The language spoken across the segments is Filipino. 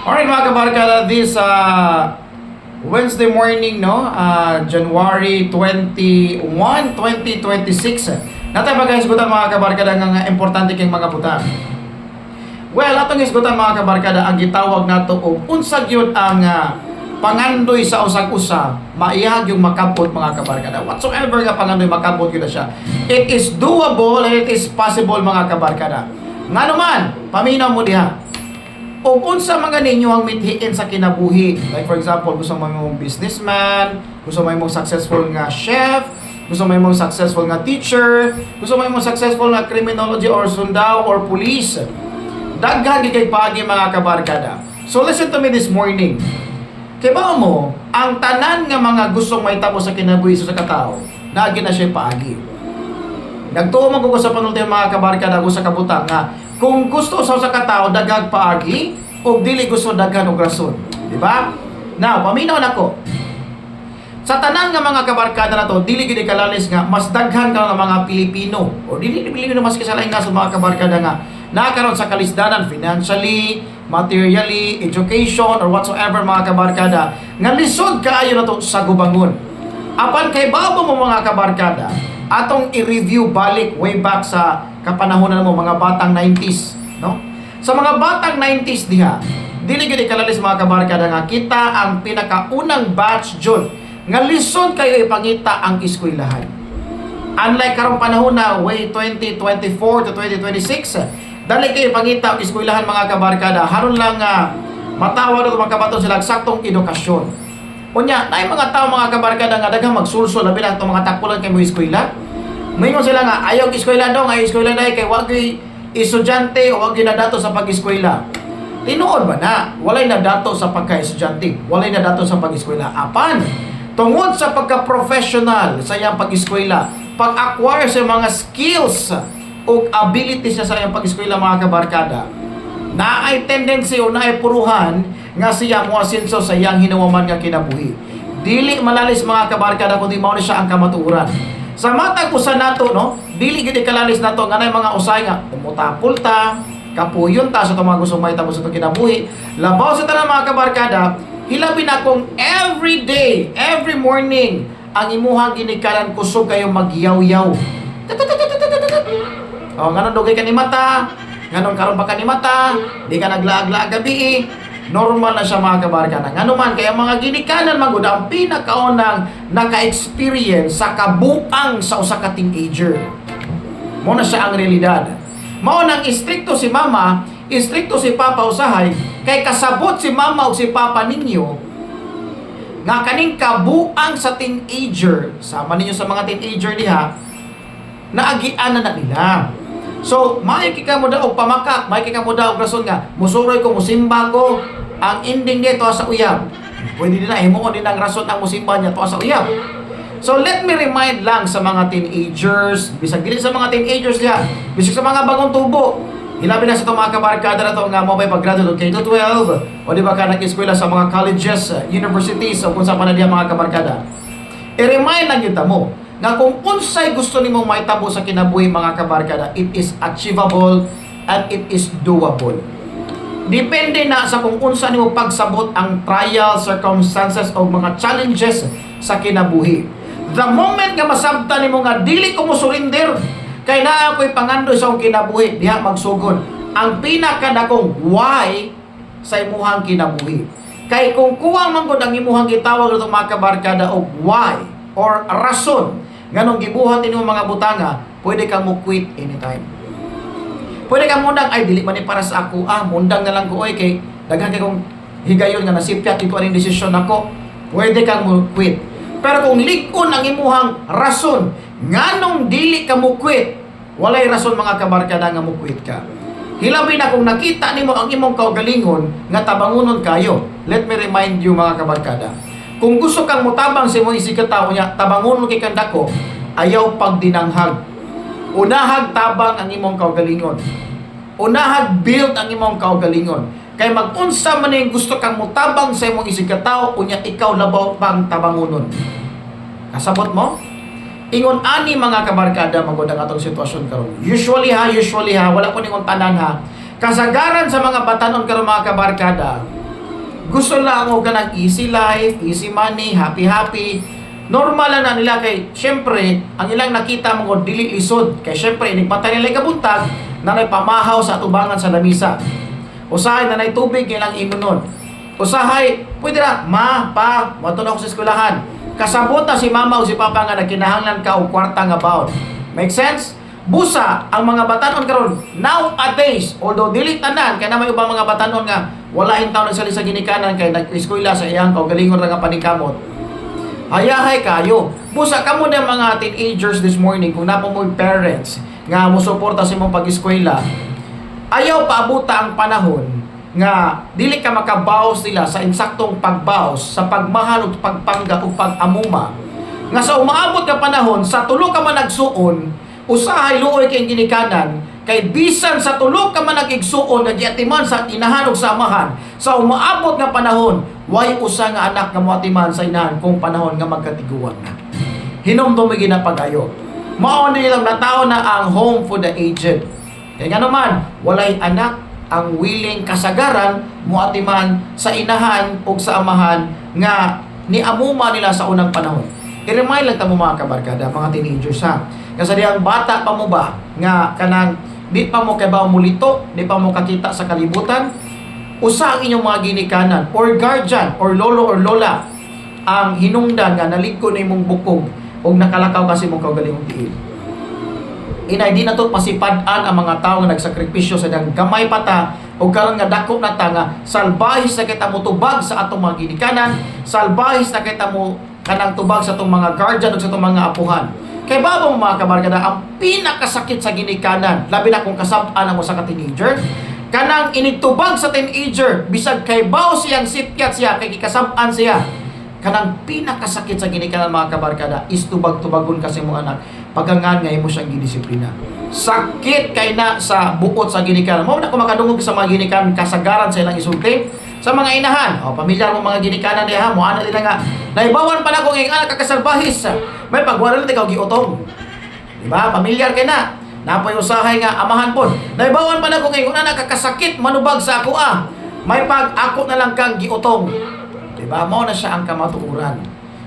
Alright mga kabarkada, this Wednesday morning, no? January 21, 2026. Natay ba guys, gutan mga kabarkada nga importante kayong mga buta. Well, atong isgutan mga kabarkada, ang gitawag nato og unsag yun ang pangandoy sa usag-usa, maihag yung makabot mga kabarkada. Whatsoever nga pangandoy makabot yun na siya. It is doable and it is possible mga kabarkada. Nga naman, paminaw mo diha. O unsa mga ninyo ang mithiin sa kinabuhi. Like for example, gusto mo mong businessman, gusto mo mong successful nga chef, gusto mo mong successful nga teacher, gusto mo mong successful nga criminology or sundao or police. Daghan kay pagi mga kabarkada. So listen to me this morning. Kay ba mo, ang tanan nga mga gustong mahitabo sa kinabuhi sa katao, naagi na siya paagi. Nagtuo man ko sa panulti mga kabarkada ko sa kabutang nga kung gusto sa katao dagag paagi o dili gusto daghan og rason, di ba? Now, paminaw nako. Sa tanan nga mga kabarkada na to, dili gid kalalis nga mas daghan ka nga mga Pilipino o dili Pilipino mas kasalain nga sa mga kabarkada nga nakaroon sa kalisdanan financially, materially, education or whatsoever mga kabarkada nga lisod kaayo na to sa gubangon. Apan kay babo mo mga kabarkada, atong i-review balik way back sa kapanahonan mo mga batang 90s, no? Sa mga batang 90s diha, dili gyud kalalis mga kabarkada nga kita ang pinakaunang batch jud nga lisod kayo ipangita ang eskwelahan. Unlike karong panahon na way 2024 to 2026, dali kayo ipangita ang eskwelahan mga kabarkada, haron lang matawa do mga kabaton sila saktong edukasyon. Unya, naay mga tao mga kabarkada nga daghang magsulsol labi lang tong mga takpulan kay mo eskwela. Mayingon sila nga ayaw eskwela daw, ayaw eskwela dai kay wag estudyante o wag nadato sa pag-eskwela. Tinuod ba na? Walay nadato sa pagka-estudyante, walay nadato sa pag-eskwela. Apan tungod sa pagka-professional sa iyang pag-eskwela, pag-acquire sa mga skills o abilities niya sa iyang pag-eskwela mga kabarkada, naay tendency o naay puruhan nga siya mo asenso sa iyang hinuwaman nga kinabuhi. Dili malalis mga kabarkada kundi mao ni siya ang kamatuoran. Sa matag usa nato no, dili gid kalalis nato nga nay mga usay nga umutapol ta, kapuyon ta sa mga gusto mahitabo sa kinabuhi. Labaw sa tanan mga kabarkada, hilabi na kung every day, every morning ang imuhang ginikalan kusog kayo magyaw-yaw. Oh, nganon dugay ka ni mata, nganon karon pa ka ni mata, di ka naglaag-laag gabi. Normal na siya mga kabarkada. Nga naman, kaya mga ginikanan magud ang pinakaunang naka-experience sa kabuang sa usa ka teenager. Mo na siya ang realidad. Mao nang istrikto si mama, istrikto si papa usahay, kay kasabot si mama ug si papa ninyo nga kaning kabuang sa teenager, sama ninyo sa mga teenager diha, naagian na nila. So, may kamo daw og pamakak, may kamo daw og rason nga musuroy ko, musimba ko. Ang ending nito sa uyab. Pwede din na himuon din ang rason ang musimba niya to sa uyab. So, let me remind lang sa mga teenagers, bisag dili sa mga teenagers diha, bisag sa mga bagong tubo. Hilabi na sa itong mga kabarkada na to nga mo ba'y pag-graduate K-12 o di ba ka nag-eskwela sa mga colleges, universities o kung sa panadiya mga kabarkada. I-remind lang kita mo nga kung unsay gusto nimo mahitabo sa kinabuhi mga kabarkada, it is achievable and it is doable. Depende na sa kung unsa nimo pagsabot ang trial, circumstances o mga challenges sa kinabuhi. The moment nga masabtan nimo nga dili ko mo surrender kay naa ko'y pangandoy sa akong kinabuhi, diha magsugod ang pinakadakong why sa imuhang kinabuhi. Kay kung kuwang man gud ang imuhang gitawag nitong mga kabarkada og why or rason nganong gibuhat ninyo mga butanga, pwede kang mo quit anytime. Pwede kang mundang, ay dili man ni para sa ako, mundang na lang ko, kay daghan kay kong higayon nga nasipyat ito aning desisyon ako, pwede kang mo quit. Pero kung likon ang imuhang rason, nganong dili ka mo quit, walay rason mga kabarkada nga mo quit ka. Hilabi na kung nakita nimo ang imong kaugalingon nga tabangunon kayo. Let me remind you mga kabarkada, kung gusto kang mutabang sa imong isikataw niya, tabangunon kay kandako, ayaw pagdinanghag. Unahag tabang ang imong kaugalingon. Unahag build ang imong kaugalingon. Kay mag-unsa man ning gusto kang mutabang sa imong isikataw, unya ikaw labaw pang tabangunon. Kasabot mo? Ingon ani mga kabarkada magud ang atong sitwasyon karon. Usually ha, wala ko ningon tanan ha. Kasagaran sa mga batanon karon mga kabarkada, Gusto lang mo ka ng easy life, easy money, happy. Normal lang na nila kay syempre ang ilang nakita mo dili lisod kay syempre nagpatay nila kabuntag na pamahaw sa atubangan sa lamisa. Usahay na tubig ilang imunon. Usahay pwede na moto na ako sa eskwelahan. Kasabot na si mama o si papa nga nagkinahanglan ka og kwarta nga baon. Make sense? Busa ang mga batanon karon nowadays, although dili tanan kay na may ubang mga batanon nga wala intaw nagsali sa ginikanan kay nag-eskwela sa iyang kaugalingon ra nga panikamot. Hayahay kayo. Busa kamo na mga teenagers this morning kung napo mo parents nga mosuporta sa imong pag-eskwela. Ayaw paabuta ang panahon nga dili ka makabaos nila sa insaktong pagbaos sa pagmahal ug pagpangga ug pag-amuma. Nga sa umaabot nga panahon sa tulo ka man nagsuon usahay luoy kay ginikanan kay bisan sa tulo ka man nagigsuon nga giatiman sa inahan ug sa amahan sa umaabot nga panahon way usa nga anak nga moatiman sa inahan kung panahon nga magkatiguan na hinumdum mi ginapagayo mao ni lang nataw na ang home for the aged kay nga naman walay anak ang willing kasagaran moatiman sa inahan ug sa amahan nga niamuma nila sa unang panahon. I-remind lang ta mo mga kabarkada, mga teenagers ha. Kasi ang bata pa mo ba nga kanang di pa mo kabaw mulito, di pa mo kakita sa kalibutan, usa ang inyong mga ginikanan or guardian or lolo or lola ang hinungdan nga naligko na imong bukog o nakalakaw kasi mong kaugalingong tiil. Inay di na to pasipad-an ang mga tao nga nagsakripisyo sa dang gamay pata o karon nga dako na ta nga salbahis na kita mo tubag sa atong mga ginikanan, salbahis na kita mo kanang tubag sa atong mga guardian o sa atong mga apuhan. Kay babong mga kabarkada, ang pinakasakit sa ginikanan, labi na kung kasab-an mo sa ka-teenager, kanang initubag sa teenager, bisag kay baw siyang sipyat siya, kay kikasab-an siya. Kanang pinakasakit sa ginikanan mga kabarkada, is tubag-tubagon kasi mo anak, pagangan nga mo siyang gidisiplina. Sakit kay na sa buot sa ginikanan. Mao na ko makadungog sa mga ginikanan, kasagaran sa ilang isulti, sa mga inahan, pamilyar mo mga ginikanan niya ha, mo ana nila nga, naibawan pa na kung ang anak kakasalbahis, may pagwala na ikaw giutong. Diba? Pamilyar kay na. Napoy usahay nga amahan po. Naibawan pa na kung ang anak kakasakit, manubag sa ako may pag-ako na lang kang giutong. Diba? Mao na siya ang kamatuuran.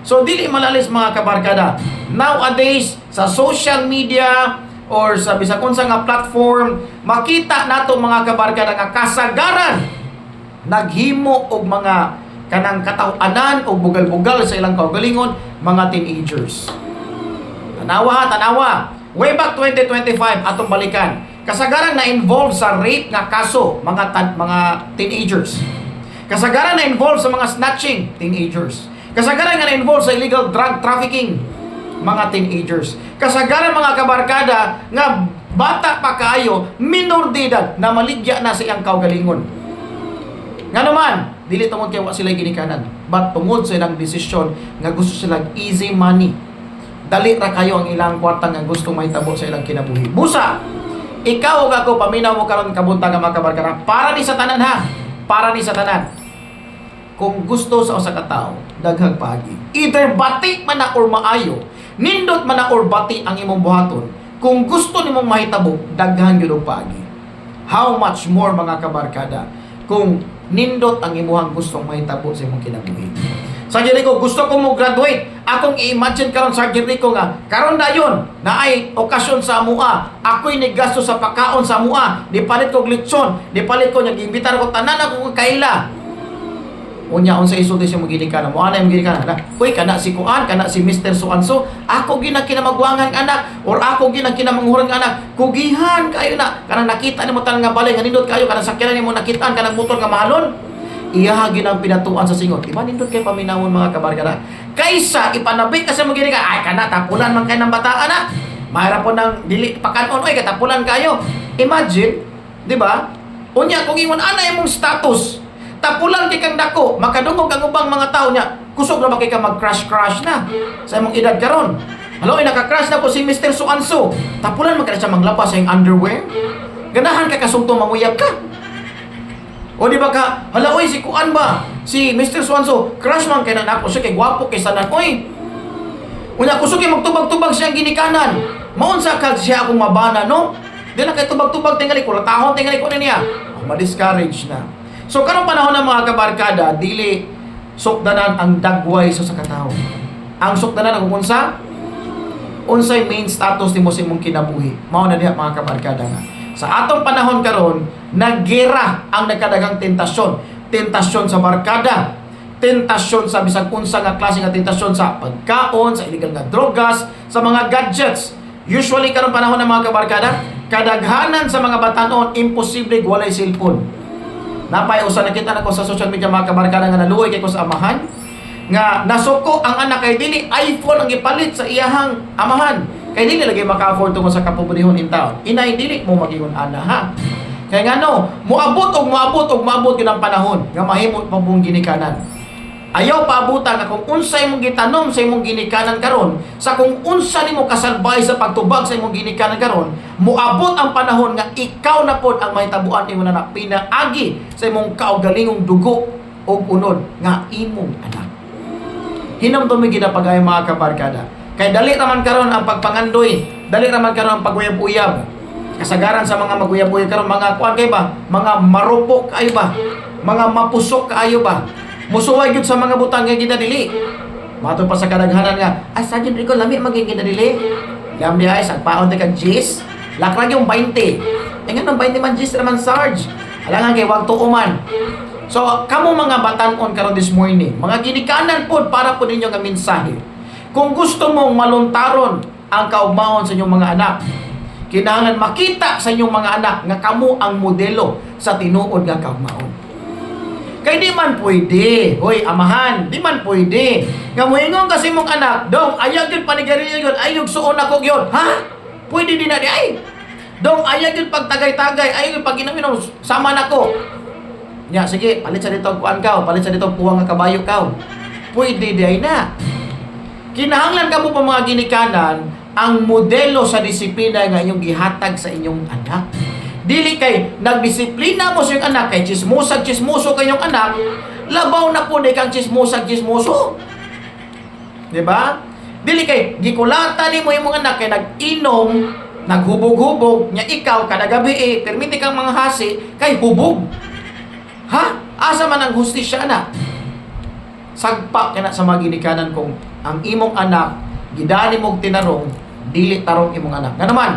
So, dili malalis mga kabarkada. Nowadays, sa social media, or sa bisag unsa nga platform, makita nato mga kabarkada nga kasagaran naghimo og mga kanang kataw-anan o bugal-bugal sa ilang kaugalingon, mga teenagers. Tanawa. Way back 2025 atong balikan. Kasagaran na involved sa rape nga kaso mga teenagers. Kasagaran na involved sa mga snatching, teenagers. Kasagaran nga na involved sa illegal drug trafficking, mga teenagers. Kasagaran mga kabarkada nga bata pa kaayo, minor de edad na maligya na sa iyang kaugalingon. Nga naman, dili tungod kay wa sila ginikanan, but tungod sa ilang desisyon nga gusto sila easy money. Dali ra kayo ang ilang kwarta nga gusto mahitabo sa ilang kinabuhi. Busa, ikaw ug ako paminaw mo karon kabuntag nga mga kabarkada, para ni sa tanan ha. Para ni sa tanan. Kung gusto sa usa ka tawo, daghang paagi. Either bati man na or maayo, nindot man na or bati ang imong buhaton. Kung gusto nimong mahitabo, daghang gyud og paagi. How much more mga kabarkada kung nindot ang imuhang gustong mahitabo sa imong kinabuhi. Sir Jericho, gusto ko mo graduate. Akong i-imagine karon Sir Jericho nga, karon dayon na ay okasyon sa amua. Ako'y naggasto sa pagkaon sa amua. Di palit ko glitson, di palit ko nag-imbitar ko tanan ako kaila. Unya unsa isulti siya mo ginikanan mo ana imong ginikanan na uy kana si Kuan kana si Mr. Suanso ako ginakinamagwangan anak or ako ginakinamangurang anak kugihan kayo na kanang nakita nimo tanang nga balay nga nindot kayo kanang sakyanan nimo nakitaan kanang motor nga mahalon iya ginang pinatuan sa singot iba nindot kay paminawon mga kabarkada kaysa ipanabi ka sa mo ginikanan ay kana tapulan man kay nang bataan na mahirap po nang dili pakanon oy katapulan kayo imagine di ba unya kung ingon ana imong status tapulan kay kang dako, makadungog ang ubang mga tao niya. Kusog na ba kay ka mag-crush na sa imong edad karon? Halo, naka-crush na po si Mr. Suanso. Tapulan man ka siya maglabas sa iyong underwear. Ganahan ka kasugtong manguyab ka. O di ba ka, hala oy si Kuan ba? Si Mr. Suanso, crush man kay na nako siya kay gwapo kay sanan oy. Unya kusog kay magtubag-tubag siyang ginikanan. Maunsa ka siya akong mabana no? Di na kay tubag-tubag tingali ko, tahon tingali ko na niya. Ma-discourage na. So karong panahon ng mga kabarkada, dili sukdanan ang dagway sa katao. Ang sukdanan ang unsay main status nimo sa imong kinabuhi. Mao na diha mga kabarkada nga. Sa atong panahon karon, naggera ang nagkadagang tentasyon. Tentasyon sa barkada, tentasyon sa bisag unsa nga klase nga tentasyon sa pagkaon, sa illegal nga drogas, sa mga gadgets. Usually karong panahon ng mga kabarkada, kadaghanan sa mga batanon imposible walay cellphone. Napay usa nakita nako sa social media mga kabarkada nga naluoy kay ko sa amahan nga nasuko ang anak kay dili iPhone ang gipalit sa iyahang amahan. Kay dili lagi maka-afford tungod sa kapobrehon in town. Inay dili mo magingon ana ha. Kay ngano, moabot gyud ang panahon nga mahimo pa mong ginikanan. Ayaw paabutan nga kung unsa imong gitanom sa imong ginikanan karon, sa kung unsa nimo kasalbay sa pagtubag sa imong ginikanan karon, moabot ang panahon nga ikaw na pod ang mahitabuan imo na pinaagi sa imong kaugalingong dugo o unod nga imong anak. Hinamdumi ginapagay mga kabarkada. Kay dali raman karon ang pagpangandoy, dali raman karon ang paguyab-uyab. Kasagaran sa mga maguyab-uyab karon mga kuan kay ba, mga marupok kayo ba, mga mapusok kayo ba. Musuway gyud sa mga butang nga ginadili. Mato pa sa kadaghanan nga, ay sa gyud ko lami maging ginadili. Lam di ay sa paon kag G's, lakrag yung 20. Nga nang 20 man G's raman Sarge. Alangan kay wag tuuman. So, kamo mga batanon karon this morning, mga ginikanan pod para po ninyo nga mensahe. Kung gusto mong maluntaron ang kaugmaon sa inyong mga anak, kinahanglan makita sa inyong mga anak nga kamo ang modelo sa tinuod nga kaugmaon. Kay di man pwede, hoy amahan, di man pwede. Nga moingon kasi mong anak, dong ayaw gyud panigarilyo gyud, ayog suon ako gyud. Ha? Pwede din na di ay. Dong ayaw gyud pagtagay-tagay, ayaw gyud pag-inom-inom, sama nako. Ya, sige, palit sa dito kuan kaw, palit sa dito puwang nga kabayo kaw. Pwede di ay na. Kinahanglan kamo pa mga ginikanan ang modelo sa disiplina nga inyong gihatag sa inyong anak. Dili kay nagdisiplina mo sa iyong anak kay chismusag-chismuso kayong anak, labaw na po di kang chismusag-chismuso. Di ba? Dili kay gikulata ni mo imong anak kay nag-inom, naghubog-hubog, nya ikaw kada gabi permite kang mga hasi kay hubog. Ha? Asa man ang hustisya na? Sagpa kana sa mga ginikanan kung ang imong anak gidani mong tinarong, dili tarong imong anak. Nga naman,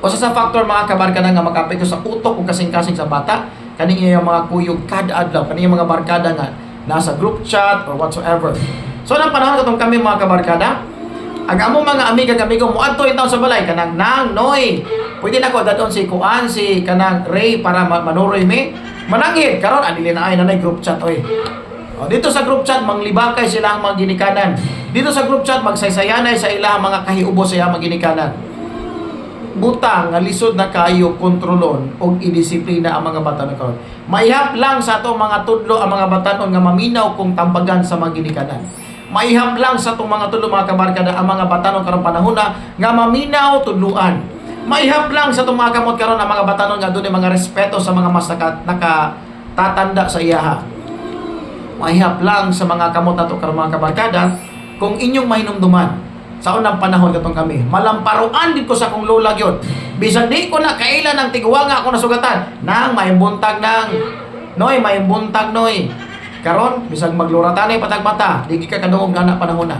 o sa factor mga kabarkada nga makapekto sa utok o kasing-kasing sa bata, kaning iyang mga kuyog kada adlaw, kaning mga barkada nga nasa group chat or whatsoever. So nang panahon katong kami mga kabarkada, ang among mga amiga-amigo mo adto itaw sa balay kanang nang noy. Pwede nako dadon si Kuan si kanang Ray para manuroy mi. Mananghid karon adili na ay nanay group chat oy. O, dito sa group chat manglibakay sila ang mga ginikanan. Dito sa group chat magsaysayanay sa ilang mga kahiubo sa ilang mga ginikanan. Butang nga lisod na kayo kontrolon og idisiplina ang mga batanon karon. Maihap lang sa atong mga tudlo ang mga batanon nga maminaw kung tambagan sa mga ginikanan. Maihap lang sa atong mga tudlo mga kabarkada ang mga batanon karon panahona nga maminaw tudluan. Maihap lang sa itong mga kamot karon ang mga batanon nga doon mga respeto sa mga mas nakatatanda sa iyaha. Maihap lang sa mga kamot nato karon mga kabarkada kung inyong mahinumduman sa unang panahon katong kami. Malamparuan din ko sa kong lola gyud. Bisan di ko na kailan ang tigwa nga ako nasugatan. Nang maimbuntag nang noy maimbuntag noy. Karon bisag magluratane patag mata, di ka kadungog nga panahon na.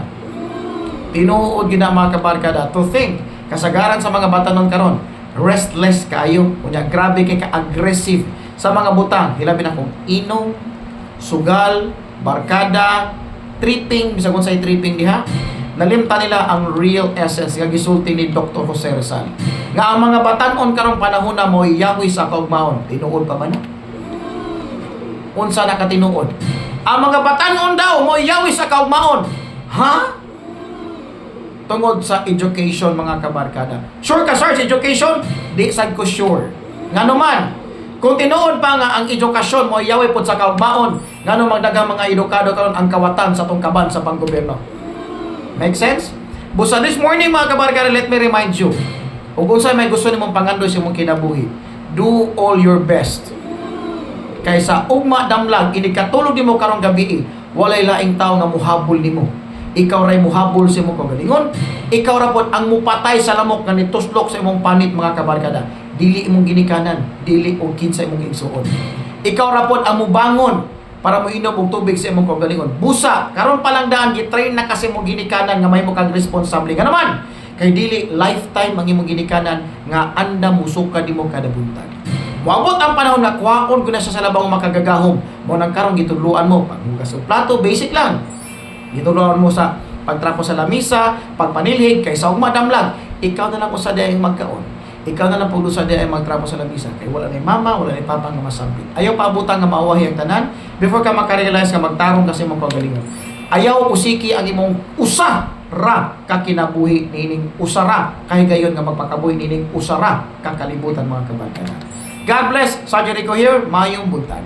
Tinuod gid mga kabarkada to think kasagaran sa mga batanon karon, restless kayo, unya grabe kay ka-aggressive sa mga butang, hilabi na kung inom, sugal, barkada, tripping, bisag unsay tripping diha. Nalimta nila ang real essence nga gisulti ni Dr. Jose Rizal. Nga ang mga batanon karon panahon na mo yahoy sa kaugmaon, tinuod pa ba na? Unsa na ka tinuod? Ang mga batanon daw mo yahoy sa kaugmaon. Ha? Tungod sa education mga kabarkada. Sure ka sir sa education? Di sad ko sure. Ngano man, kung tinuod pa nga ang edukasyon mo yawi pod sa kaugmaon, ngano magdagang mga edukado karon ang kawatan sa tong kaban sa panggobyerno. Make sense? Busa this morning mga kabarkada, let me remind you. Ug unsay may gusto nimong pangandoy sa imong kinabuhi, do all your best. Kaysa ugma damlag ini katulog nimo karong gabi, walay laing tawo nga muhabol nimo. Ikaw ray muhabol sa imong kagalingon, ikaw ra pod ang mupatay sa lamok nga nituslok sa imong panit mga kabarkada. Dili imong ginikanan, dili og kinsa imong igsuon. Ikaw rapod ang mubangon para mo inom og tubig sa imong kaugalingon. Busa, karon pa lang daan gitrain na kasi mo ginikanan nga may mo kag responsable nga naman. Kay dili lifetime ang imong ginikanan nga anda musuka nimo kada buntag. Moabot ang panahon nga kuhaon ko na siya sa labang makagagahom. Mo nang karon gitudloan mo paghugas og plato, basic lang. Gitudloan mo sa pagtrapo sa lamisa, pagpanilhig kaysa og madamlag. Ikaw na lang usa diay magkaon. Ikaw na lang pugdo sa diay magtrapo sa lamisa. Kay wala ni mama, wala ni papa nga masampit. Ayaw paabutan nga mauwahi ang tanan before ka makarealize nga magtarong kasi imong kaugalingon. Ayaw usiki ang imong usa ra ka kinabuhi nining usara kahigayon nga magpakabuhi nining usara ka kalibutan mga kabarkada. God bless. Sergeant Rico here. Mayong buntag.